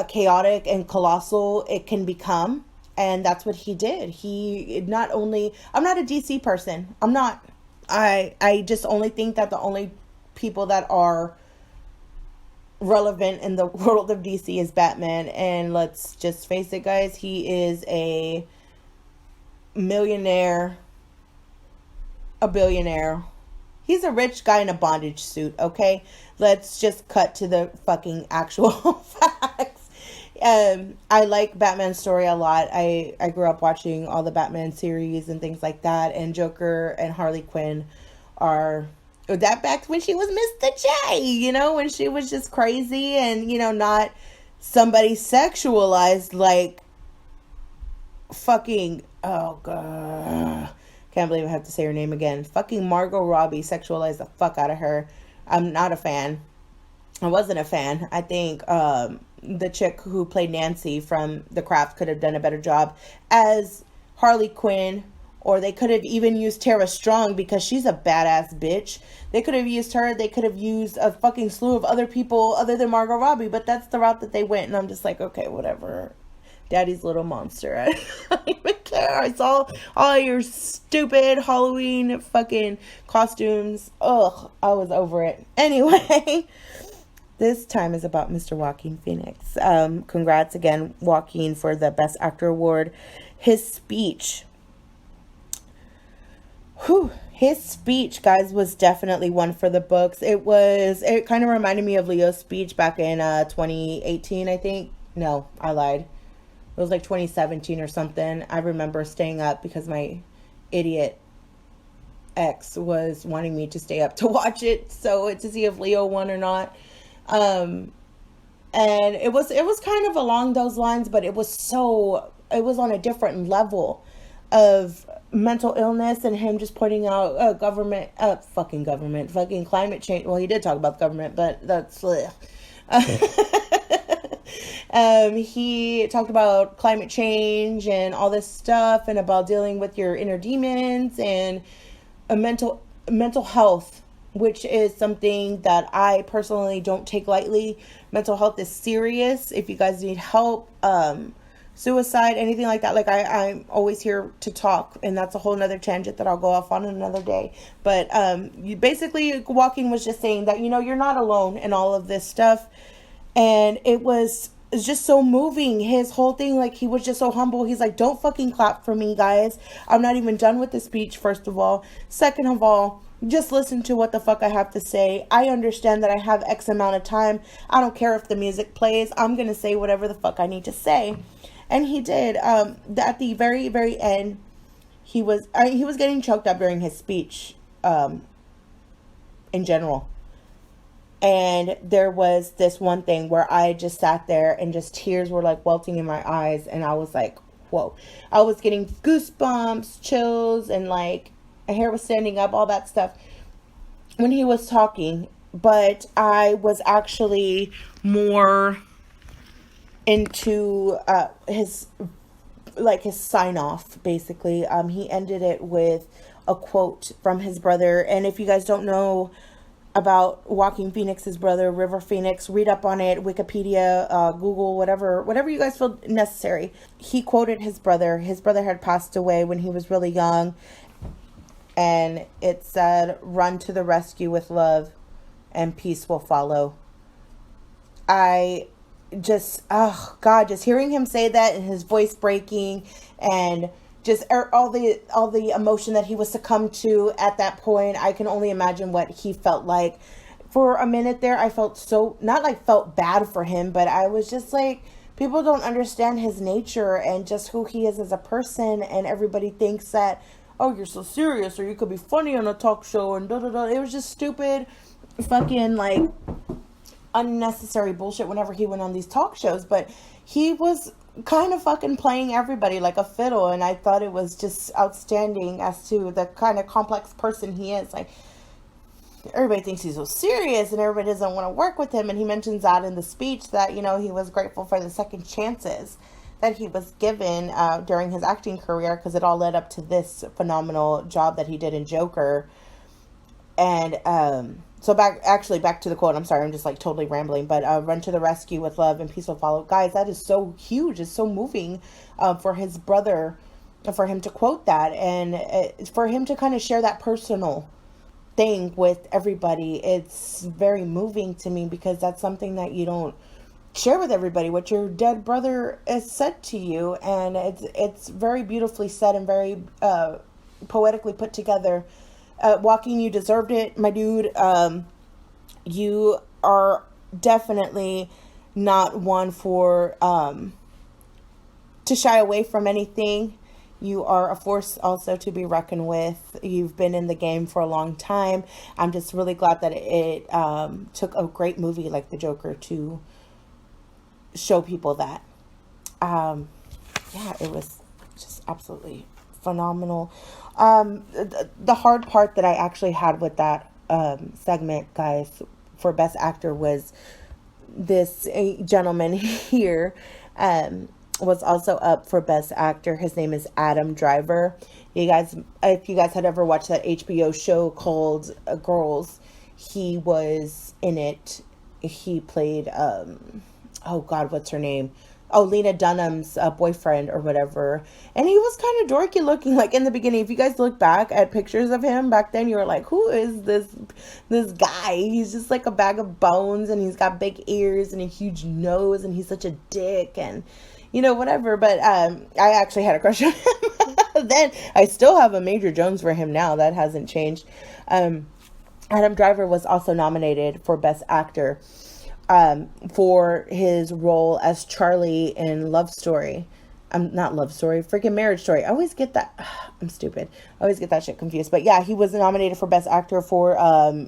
chaotic and colossal it can become. And that's what he did. He not only, I'm not a DC person. I'm not. I just only think that the only people that are relevant in the world of DC is Batman. And let's just face it, guys, he is a millionaire, a billionaire. He's a rich guy in a bondage suit, okay? Let's just cut to the fucking actual facts. I like Batman's story a lot. I grew up watching all the Batman series and things like that. And Joker and Harley Quinn are that back when she was Mr. J, you know, when she was just crazy and, you know, not somebody sexualized like fucking, oh god, can't believe I have to say her name again. Fucking Margot Robbie sexualized the fuck out of her. I'm not a fan. I wasn't a fan. I think the chick who played Nancy from The Craft could have done a better job as Harley Quinn, or they could have even used Tara Strong because she's a badass bitch. They could have used her. They could have used a fucking slew of other people other than Margot Robbie, but that's the route that they went, and I'm just like, okay, whatever. Daddy's little monster. I don't even care. I saw all your stupid Halloween fucking costumes. Ugh, I was over it. Anyway, this time is about Mr. Joaquin Phoenix. Congrats again, Joaquin, for the Best Actor award. His speech. His speech, guys, was definitely one for the books. It kind of reminded me of Leo's speech back in 2018, I think. No, I lied. It was like 2017 or something. I remember staying up because my idiot ex was wanting me to stay up to watch it, so to see if Leo won or not. And it was kind of along those lines, but it was on a different level of mental illness and him just pointing out fucking climate change. Well, he did talk about the government, but that's he talked about climate change and all this stuff and about dealing with your inner demons and a mental health, which is something that I personally don't take lightly. Mental health is serious. If you guys need help, suicide, anything like that, like I'm always here to talk, and that's a whole nother tangent that I'll go off on another day. But you basically, Joaquin was just saying that, you know, you're not alone in all of this stuff, and it's just so moving. His whole thing, like, he was just so humble. He's like, don't fucking clap for me, guys. I'm not even done with the speech, first of all. Second of all, just listen to what the fuck I have to say. I understand that I have X amount of time. I don't care if the music plays. I'm going to say whatever the fuck I need to say. And he did. At the very, very end, he was getting choked up during his speech in general. And there was this one thing where I just sat there and just tears were like welting in my eyes. And I was like, whoa. I was getting goosebumps, chills, and like my hair was standing up, all that stuff when he was talking. But I was actually more into his sign off, basically. He ended it with a quote from his brother. And if you guys don't know about Joaquin Phoenix's brother, River Phoenix, read up on it, Wikipedia, Google, whatever you guys feel necessary. He quoted his brother. His brother had passed away when he was really young, and it said, "Run to the rescue with love, and peace will follow." I just, oh God, just hearing him say that and his voice breaking and just all the emotion that he was succumbed to at that point, I can only imagine what he felt like for a minute there, I felt so, not like felt bad for him, but I was just like, people don't understand his nature and just who he is as a person, and everybody thinks that, oh, you're so serious, or you could be funny on a talk show, and da da da. It was just stupid, fucking, like, unnecessary bullshit whenever he went on these talk shows, but he was kind of fucking playing everybody like a fiddle, and I thought it was just outstanding as to the kind of complex person he is. Like, everybody thinks he's so serious and everybody doesn't want to work with him, and he mentions that in the speech that, you know, he was grateful for the second chances that he was given during his acting career, because it all led up to this phenomenal job that he did in Joker. And so back to the quote. I'm sorry, I'm just like totally rambling, but run to the rescue with love and peace will follow. Guys, that is so huge. It's so moving for his brother, for him to quote that, and for him to kind of share that personal thing with everybody. It's very moving to me, because that's something that you don't share with everybody, what your dead brother has said to you. And it's very beautifully said and very poetically put together. Joaquin, you deserved it, my dude. You are definitely not one for to shy away from anything. You are a force also to be reckoned with. You've been in the game for a long time. I'm just really glad that it took a great movie like The Joker to show people that. Yeah, it was just absolutely phenomenal. The hard part that I actually had with that segment, guys, for Best Actor was this gentleman here was also up for Best Actor. His name is Adam Driver. You guys, if you guys had ever watched that HBO show called Girls, he was in it. He played, oh God, what's her name? Oh, Lena Dunham's boyfriend or whatever. And he was kind of dorky looking, like in the beginning. If you guys look back at pictures of him back then, you were like, who is this guy? He's just like a bag of bones, and he's got big ears and a huge nose, and he's such a dick, and you know, whatever. But I actually had a crush on him then. I still have a Major Jones for him now. That hasn't changed. Adam Driver was also nominated for Best Actor for his role as Charlie in Love Story. Not Love Story, freaking Marriage Story. I always get that. I'm stupid. I always get that shit confused. But yeah, he was nominated for Best Actor for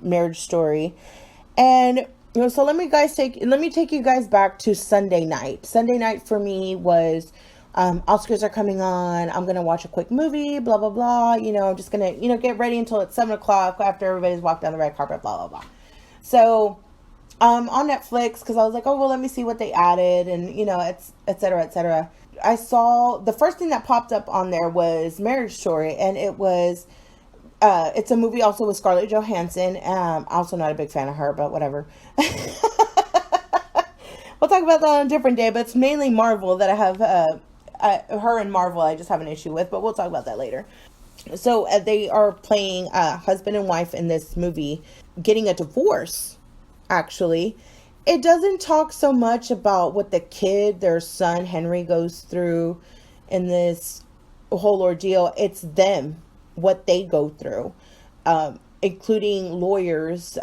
Marriage Story. And you know, so let me take you guys back to Sunday night. Sunday night for me was Oscars are coming on. I'm gonna watch a quick movie. Blah blah blah. You know, I'm just gonna get ready until it's 7:00 after everybody's walked down the red carpet. Blah blah blah. So on Netflix, because I was like, oh well, let me see what they added, and you know, it's et cetera. I saw the first thing that popped up on there was Marriage Story, and it was it's a movie also with Scarlett Johansson. Also not a big fan of her, but whatever. We'll talk about that on a different day, but it's mainly Marvel that I have, her and Marvel I just have an issue with, but we'll talk about that later. So they are playing husband and wife in this movie, getting a divorce, actually. It doesn't talk so much about what their son Henry goes through in this whole ordeal. It's them, what they go through, including lawyers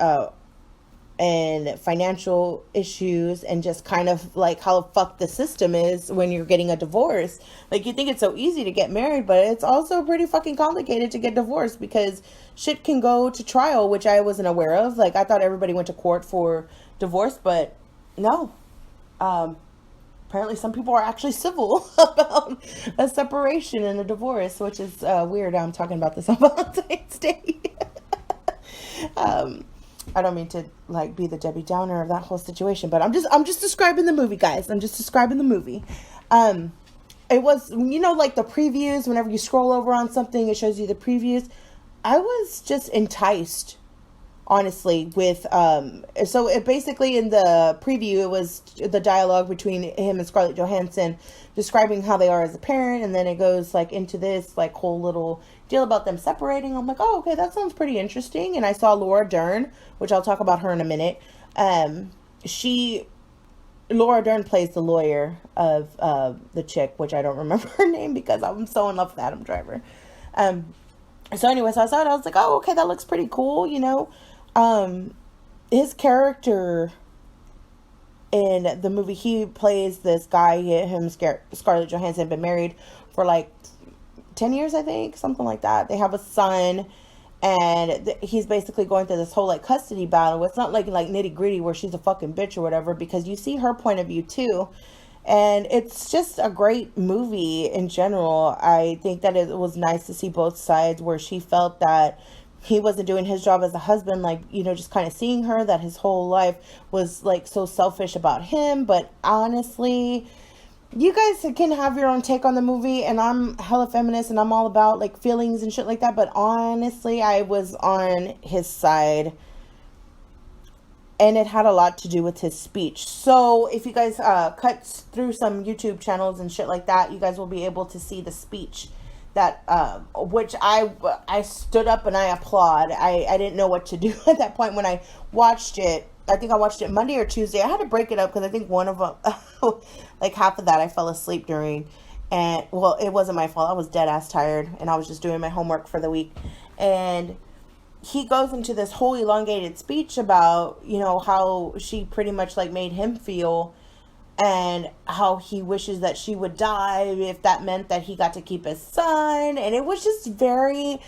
and financial issues, and just kind of like how fucked the system is when you're getting a divorce. Like, you think it's so easy to get married, but it's also pretty fucking complicated to get divorced, because shit can go to trial, which I wasn't aware of. Like, I thought everybody went to court for divorce, but no. Apparently some people are actually civil about a separation and a divorce, which is weird. I'm talking about this on Valentine's Day. I don't mean to like be the Debbie Downer of that whole situation, but I'm just describing the movie, guys. I'm just describing the movie. It was, like the previews, whenever you scroll over on something, it shows you the previews. I was just enticed, honestly, with, so it basically in the preview, it was the dialogue between him and Scarlett Johansson describing how they are as a parent, and then it goes like into this like whole little deal about them separating. I'm like, oh, okay, that sounds pretty interesting. And I saw Laura Dern, which I'll talk about her in a minute. Laura Dern plays the lawyer of the chick, which I don't remember her name because I'm so in love with Adam Driver. So anyway, so I saw it, I was like, oh, okay, that looks pretty cool, his character in the movie, he plays this guy, Scarlett Johansson, been married for like 10 years, I think, something like that. They have a son, and he's basically going through this whole like custody battle. It's not like nitty gritty where she's a fucking bitch or whatever, because you see her point of view too. And it's just a great movie in general. I think that it was nice to see both sides, where she felt that he wasn't doing his job as a husband, like, just kind of seeing her, that his whole life was like so selfish about him. But honestly, you guys can have your own take on the movie, and I'm hella feminist and I'm all about like feelings and shit like that, but honestly, I was on his side, and it had a lot to do with his speech. So if you guys cut through some YouTube channels and shit like that, you guys will be able to see the speech that which I stood up and I applaud. I didn't know what to do at that point when I watched it. I think I watched it Monday or Tuesday. I had to break it up because I think one of them, like half of that, I fell asleep during. And, well, it wasn't my fault. I was dead ass tired, and I was just doing my homework for the week. And he goes into this whole elongated speech about, how she pretty much like made him feel, and how he wishes that she would die if that meant that he got to keep his son. And it was just very...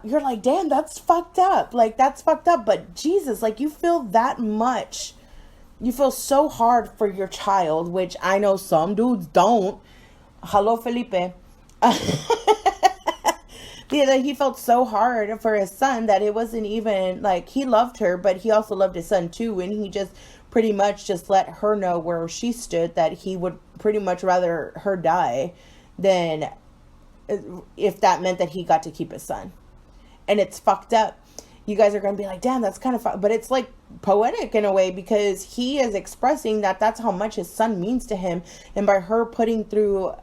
you're like, damn, that's fucked up. Like, that's fucked up. But Jesus, like, you feel that much. You feel so hard for your child, which I know some dudes don't. Hello, Felipe. He felt so hard for his son that it wasn't even like he loved her, but he also loved his son too. And he just pretty much just let her know where she stood, that he would pretty much rather her die than if that meant that he got to keep his son. And it's fucked up. You guys are going to be like, damn, that's kind of but it's like poetic in a way, because he is expressing that that's how much his son means to him. And by her putting him through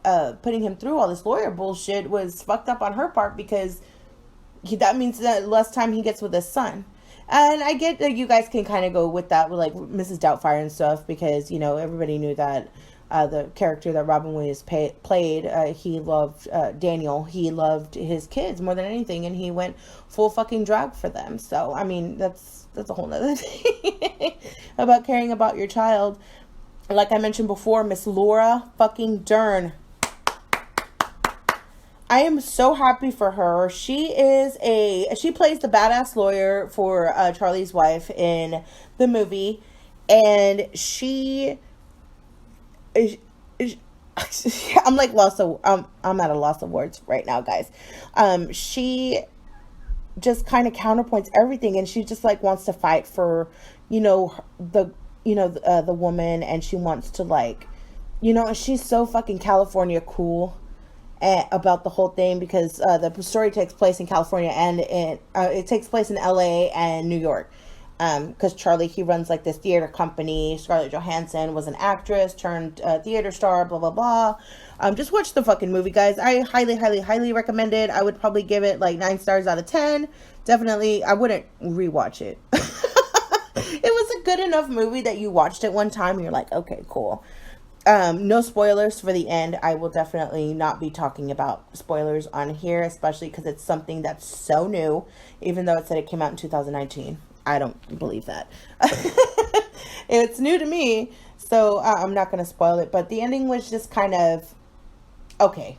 all this lawyer bullshit was fucked up on her part, because that means that less time he gets with his son. And I get that you guys can kind of go with that with like Mrs. Doubtfire and stuff, because everybody knew that the character that Robin Williams played, he loved Daniel. He loved his kids more than anything, and he went full fucking drag for them. So, I mean, that's a whole nother thing about caring about your child. Like I mentioned before, Miss Laura fucking Dern. I am so happy for her. She plays the badass lawyer for Charlie's wife in the movie, and I'm like I'm at a loss of words right now, guys. She just kind of counterpoints everything, and she just like wants to fight for the woman, and she wants to like she's so fucking California cool about the whole thing, because the story takes place in California, and it takes place in LA and New York. Because Charlie, he runs like this theater company. Scarlett Johansson was an actress turned theater star, blah, blah, blah. Just watch the fucking movie, guys. I highly, highly, highly recommend it. I would probably give it like 9 stars out of 10. Definitely, I wouldn't rewatch it. It was a good enough movie that you watched it one time and you're like, okay, cool. No spoilers for the end. I will definitely not be talking about spoilers on here, especially because it's something that's so new, even though it said it came out in 2019. I don't believe that. It's new to me, so I'm not going to spoil it. But the ending was just kind of okay.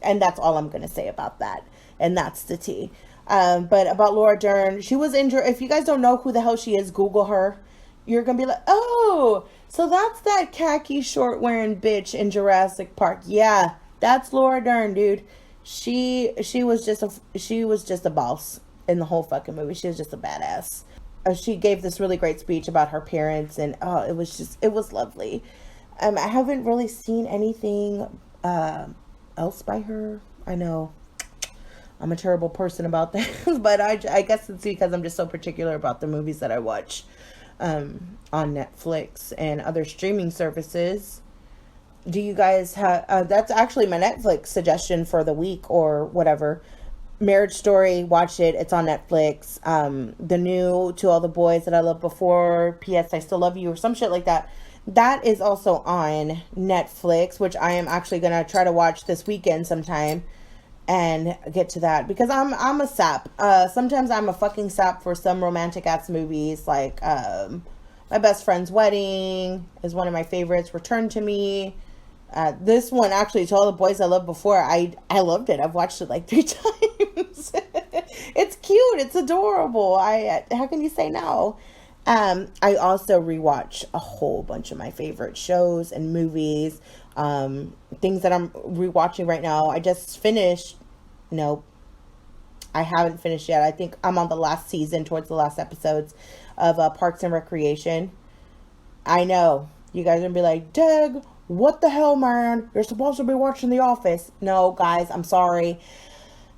And that's all I'm going to say about that. And that's the tea. But about Laura Dern, she was injured. If you guys don't know who the hell she is, Google her. You're going to be like, oh, so that's that khaki short wearing bitch in Jurassic Park. Yeah, that's Laura Dern, dude. She was just a boss in the whole fucking movie. She was just a badass. She gave this really great speech about her parents, and it was lovely. I haven't really seen anything else by her. I know I'm a terrible person about that, but I guess it's because I'm just so particular about the movies that I watch on Netflix and other streaming services. Do you guys have that's actually my Netflix suggestion for the week or whatever. Marriage Story, watch it. It's on Netflix. The new To All the Boys That I Loved Before, P.S. I Still Love You, or some shit like that. That is also on Netflix, which I am actually going to try to watch this weekend sometime. and get to that, because I'm a sap. Sometimes I'm a fucking sap for some romantic ass movies, like My Best Friend's Wedding is one of my favorites. Return to Me. This one, actually, To All the Boys I Loved Before, I loved it. I've watched it like 3 times. It's cute. It's adorable. How can you say no? I also rewatch a whole bunch of my favorite shows and movies. Things that I'm rewatching right now. I just finished. Nope. I haven't finished yet. I think I'm on the last season, towards the last episodes of Parks and Recreation. I know. You guys are going to be like, Deg, what the hell, man? You're supposed to be watching The Office. No, guys, I'm sorry.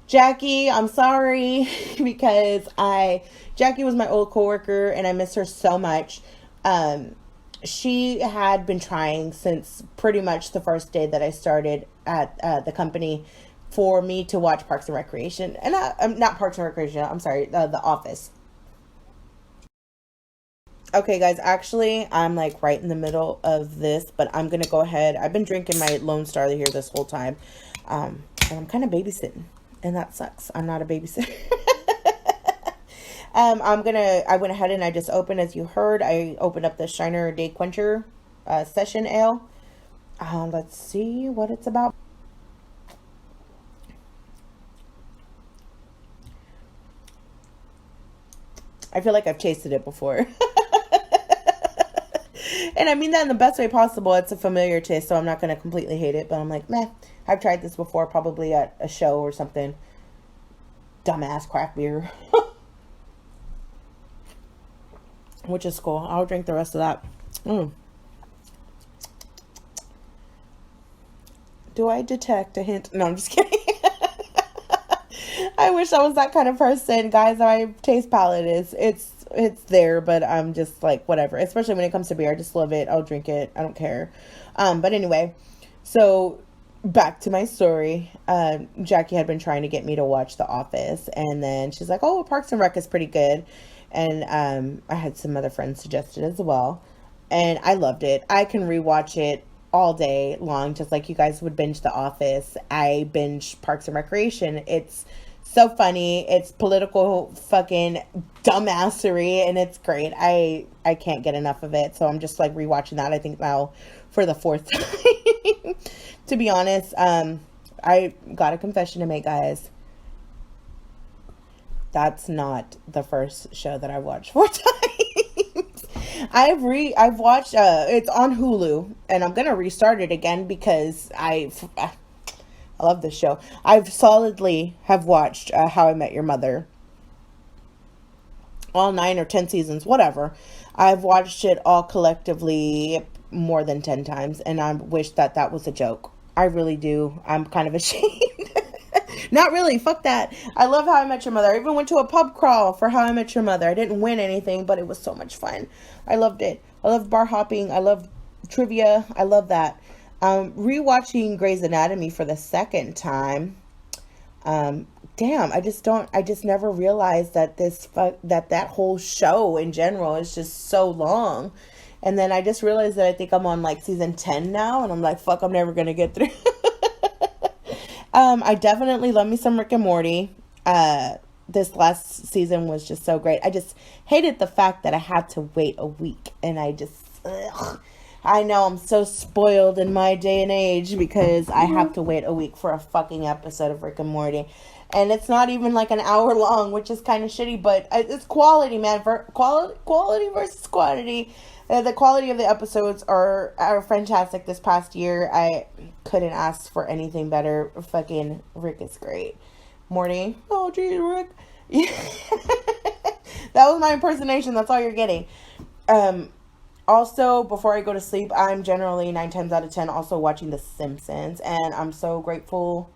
Jackie, I'm sorry, because Jackie was my old coworker and I miss her so much. She had been trying since pretty much the first day that I started at the company for me to watch Parks and Recreation. And not Parks and Recreation, I'm sorry, The Office. Okay, guys, actually, I'm like right in the middle of this, but I'm going to go ahead. I've been drinking my Lone Star here this whole time, and I'm kind of babysitting, and that sucks. I'm not a babysitter. I went ahead and I just opened, as you heard, I opened up the Shiner Day Quencher Session Ale. Let's see what it's about. I feel like I've tasted it before. And I mean that in the best way possible. It's a familiar taste, so I'm not going to completely hate it. But I'm like, meh, I've tried this before, probably at a show or something. Dumbass craft beer. Which is cool. I'll drink the rest of that. Do I detect a hint? No, I'm just kidding. I wish I was that kind of person. Guys, my taste palette it's there, but I'm just like, whatever. Especially when it comes to beer, I just love it. I'll drink it. I don't care. But anyway, so back to my story. Jackie had been trying to get me to watch The Office, and then she's like, oh, Parks and Rec is pretty good. And I had some other friends suggest it as well, and I loved it. I can rewatch it all day long, just like you guys would binge The Office. I binge Parks and Recreation. It's so funny. It's political fucking dumbassery, and it's great. I can't get enough of it, so I'm just like rewatching that, I think now for the 4th time. To be honest, I got a confession to make, guys. That's not the first show that I watched 4 times. I've watched it's on Hulu, and I'm gonna restart it again because I love this show. I've solidly have watched How I Met Your Mother, all 9 or 10 seasons, whatever. I've watched it all collectively more than 10 times, and I wish that was a joke. I really do. I'm kind of ashamed. Not really. Fuck that. I love How I Met Your Mother. I even went to a pub crawl for How I Met Your Mother. I didn't win anything, but it was so much fun. I loved it. I love bar hopping. I love trivia. I love that. Rewatching Grey's Anatomy for the 2nd time. Damn, I just never realized that that whole show in general is just so long. And then I just realized that I think I'm on like season 10 now, and I'm like, fuck, I'm never gonna get through. I definitely love me some Rick and Morty. This last season was just so great. I just hated the fact that I had to wait a week, and I know I'm so spoiled in my day and age because I have to wait a week for a fucking episode of Rick and Morty. And it's not even like an hour long, which is kind of shitty, but it's quality, man. For quality versus quantity. The quality of the episodes are fantastic this past year. I couldn't ask for anything better. Fucking Rick is great. Morty, oh geez, Rick. That was my impersonation. That's all you're getting. Also, before I go to sleep, I'm generally 9 times out of 10 also watching The Simpsons, and I'm so grateful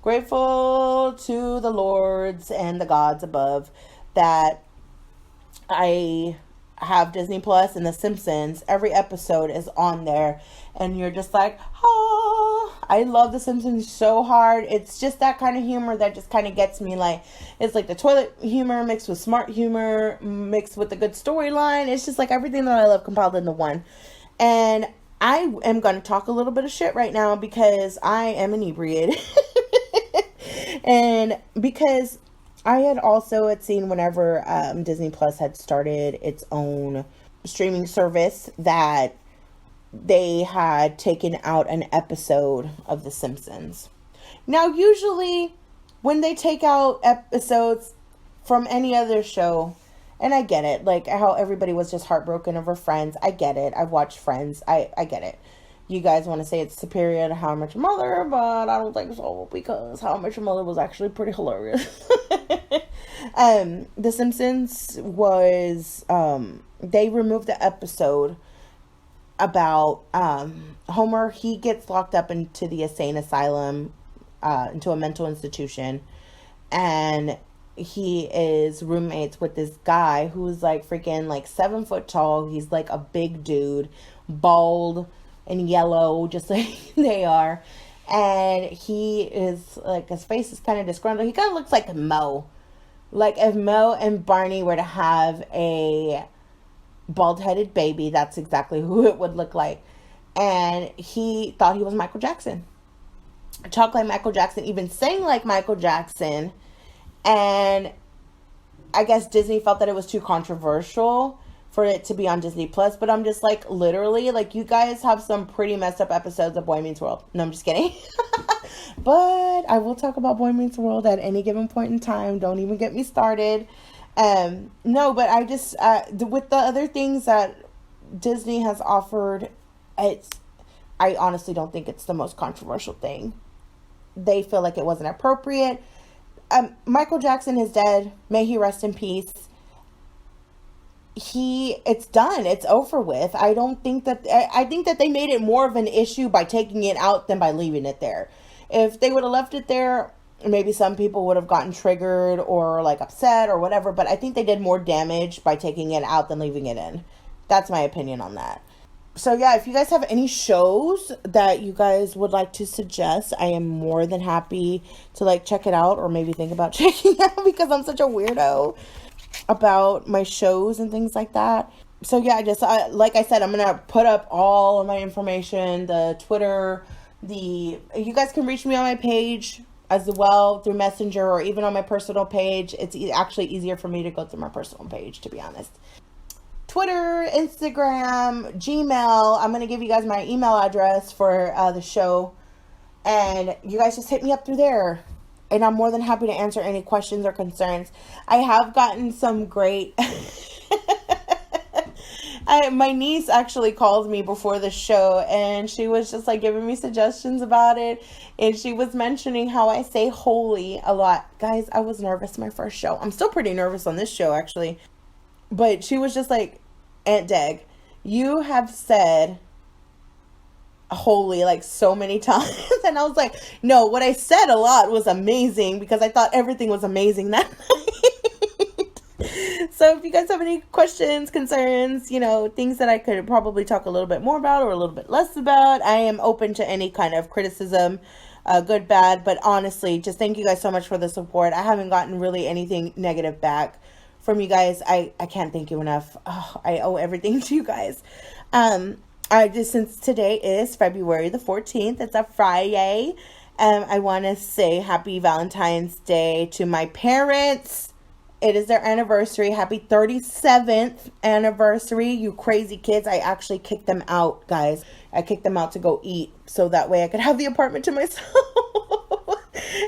to the lords and the gods above that I have Disney Plus and The Simpsons. Every episode is on there, and you're just like, oh, I love The Simpsons so hard. It's just that kind of humor that just kind of gets me. Like, it's like the toilet humor mixed with smart humor mixed with a good storyline. It's just like everything that I love compiled into one. And I am going to talk a little bit of shit right now because I am inebriated. And because I had also seen whenever Disney Plus had started its own streaming service that they had taken out an episode of The Simpsons. Now, usually when they take out episodes from any other show, and I get it, like how everybody was just heartbroken over Friends. I get it. I've watched Friends. I get it. You guys want to say it's superior to How I Met Your Mother, but I don't think so, because How I Met Your Mother was actually pretty hilarious. The Simpsons was, they removed the episode about Homer. He gets locked up into the insane asylum, into a mental institution, and he is roommates with this guy who's like freaking like 7 foot tall. He's like a big dude, bald and yellow, just like they are. And he is like, his face is kind of disgruntled. He kind of looks like Mo. Like if Mo and Barney were to have a bald-headed baby, that's exactly who it would look like. And he thought he was Michael Jackson. Talked like Michael Jackson, even sang like Michael Jackson. And I guess Disney felt that it was too controversial for it to be on Disney Plus. But I'm just like, literally, like, you guys have some pretty messed up episodes of Boy Meets World. No, I'm just kidding. But I will talk about Boy Meets World at any given point in time. Don't even get me started. No, but I just, with the other things that Disney has offered, I honestly don't think it's the most controversial thing. They feel like it wasn't appropriate. Michael Jackson is dead. May he rest in peace. It's done. It's over with. I think that they made it more of an issue by taking it out than by leaving it there. If they would have left it there, maybe some people would have gotten triggered or like upset or whatever, but I think they did more damage by taking it out than leaving it in. That's my opinion on that. So yeah, if you guys have any shows that you guys would like to suggest, I am more than happy to like check it out, or maybe think about checking it out, because I'm such a weirdo about my shows and things like that. So yeah, like I said, I'm gonna put up all of my information, the Twitter, you guys can reach me on my page as well through Messenger, or even on my personal page. It's actually easier for me to go through my personal page, to be honest. Twitter, Instagram, Gmail. I'm going to give you guys my email address for the show. And you guys just hit me up through there. And I'm more than happy to answer any questions or concerns. I have gotten some great... my niece actually called me before the show, and she was just like giving me suggestions about it. And she was mentioning how I say holy a lot. Guys, I was nervous my first show. I'm still pretty nervous on this show, actually. But she was just like, Aunt Deg, you have said holy like so many times. And I was like, no, what I said a lot was amazing, because I thought everything was amazing that night. So if you guys have any questions, concerns, things that I could probably talk a little bit more about or a little bit less about, I am open to any kind of criticism, good, bad. But honestly, just thank you guys so much for the support. I haven't gotten really anything negative back from you guys. I can't thank you enough. Oh, I owe everything to you guys. Since today is February the 14th, it's a Friday. I want to say happy Valentine's Day to my parents. It is their anniversary. Happy 37th anniversary, you crazy kids. I actually kicked them out, guys. I kicked them out to go eat, so that way I could have the apartment to myself.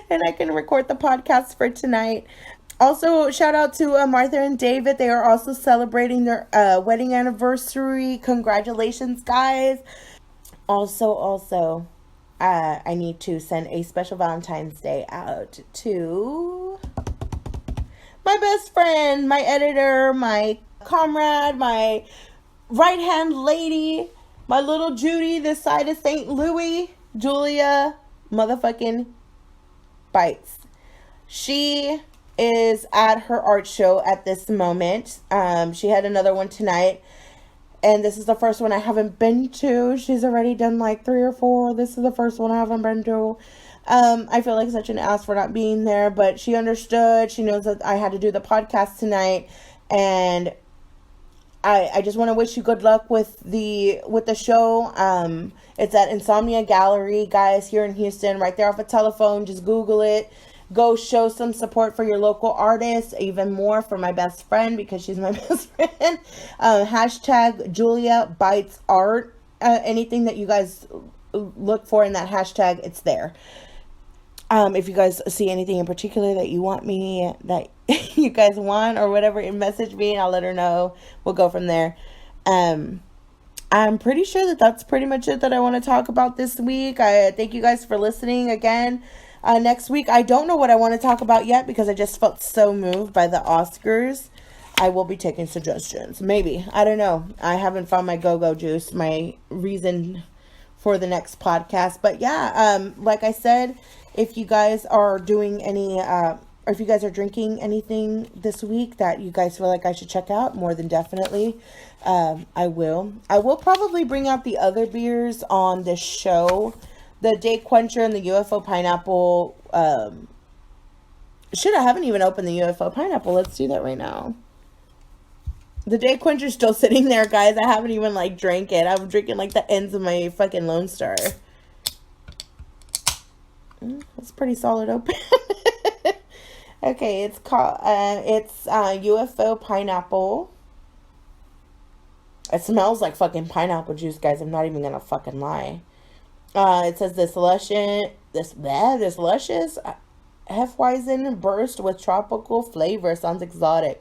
And I can record the podcast for tonight. Also, shout out to Martha and David. They are also celebrating their wedding anniversary. Congratulations, guys. Also, I need to send a special Valentine's Day out to my best friend, my editor, my comrade, my right-hand lady, my little Judy this side of St. Louis, Julia motherfucking Bites. She is at her art show at this moment. She had another one tonight, and this is the first one I haven't been to. She's already done like 3 or 4. This is the first one I haven't been to. I feel like such an ass for not being there, but she understood. She knows that I had to do the podcast tonight, and I just want to wish you good luck with the show. It's at Insomnia Gallery, guys, here in Houston, right there off a telephone. Just Google it. Go show some support for your local artists, even more for my best friend because she's my best friend. Hashtag Julia Bites Art. Anything that you guys look for in that hashtag, it's there. If you guys see anything in particular that you want me, that you guys want or whatever, message me and I'll let her know. We'll go from there. I'm pretty sure that that's pretty much it that I want to talk about this week. I thank you guys for listening again. Next week, I don't know what I want to talk about yet because I just felt so moved by the Oscars. I will be taking suggestions. Maybe. I don't know. I haven't found my go-go juice, my reason for the next podcast. But yeah, like I said, if you guys are doing any, or if you guys are drinking anything this week that you guys feel like I should check out, more than definitely, I will. I will probably bring out the other beers on this show. The Day Quencher and the UFO Pineapple. Shit, I haven't even opened the UFO Pineapple. Let's do that right now. The Day Quencher's still sitting there, guys. I haven't even, like, drank it. I'm drinking, like, the ends of my fucking Lone Star. It's pretty solid open. Okay, it's called, UFO Pineapple. It smells like fucking pineapple juice, guys. I'm not even gonna fucking lie. It says this luscious Hefeweizen burst with tropical flavor. Sounds exotic.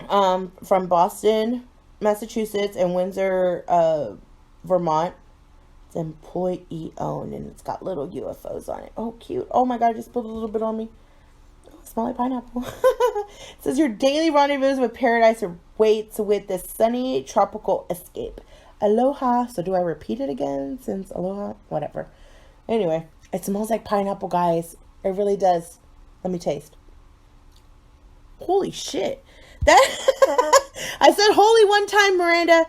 From Boston, Massachusetts, and Windsor, Vermont. It's employee owned, and it's got little UFOs on it. Oh, cute. Oh my god, I just put a little bit on me. Oh, smell like pineapple. It says your daily rendezvous with paradise awaits with this sunny tropical escape. Aloha. So do I repeat it again since aloha? Whatever. Anyway, it smells like pineapple, guys. It really does. Let me taste. Holy shit. That I said holy one time, Miranda.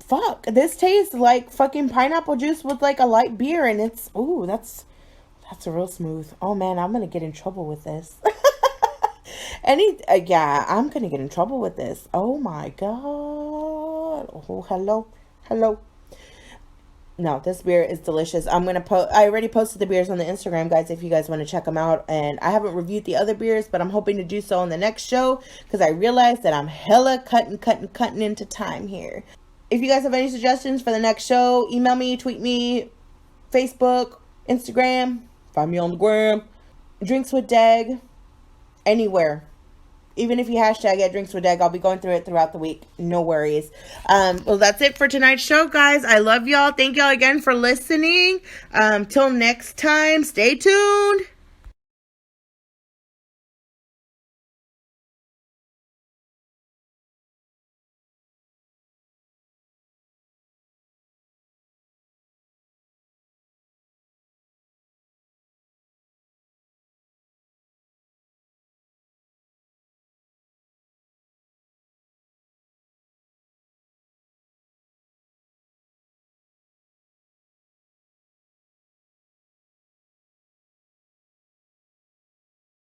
Fuck. This tastes like fucking pineapple juice with like a light beer, and it's that's real smooth. Oh man, I'm gonna get in trouble with this. Yeah, I'm gonna get in trouble with this. Oh my god. Oh, hello. No, this beer is delicious. I already posted the beers on the Instagram, guys, if you guys want to check them out. And I haven't reviewed the other beers, but I'm hoping to do so on the next show because I realized that I'm hella cutting into time here. If you guys have any suggestions for the next show, email me, tweet me, Facebook, Instagram, find me on the gram, Drinks with Deg, anywhere. Even if you hashtag it, Drinks with Deg, I'll be going through it throughout the week. No worries. Well, that's it for tonight's show, guys. I love y'all. Thank y'all again for listening. Till next time, stay tuned.